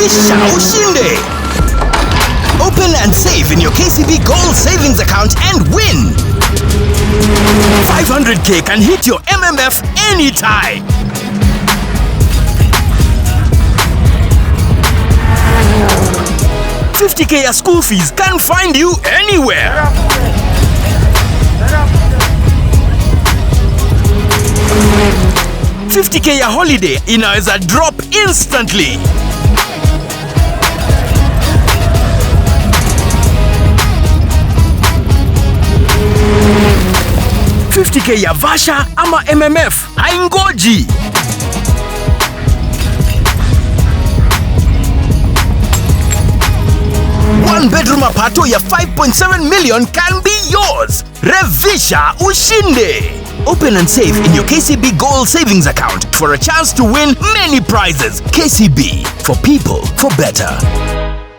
REVVVVISSHA ushinde. Open and save in your KCB Gold Savings account and win. 500k can hit your MMF anytime. 50k ya school fees can find you anywhere. 50k ya holiday inaweza drop instantly. 50k ya Vasha ama MMF haingoji. 1-bedroom apato ya 5.7 million can be yours. REVVVVISSHA ushinde. Open and save in your KCB Gold Savings account for a chance to win many prizes. KCB, for people, for better.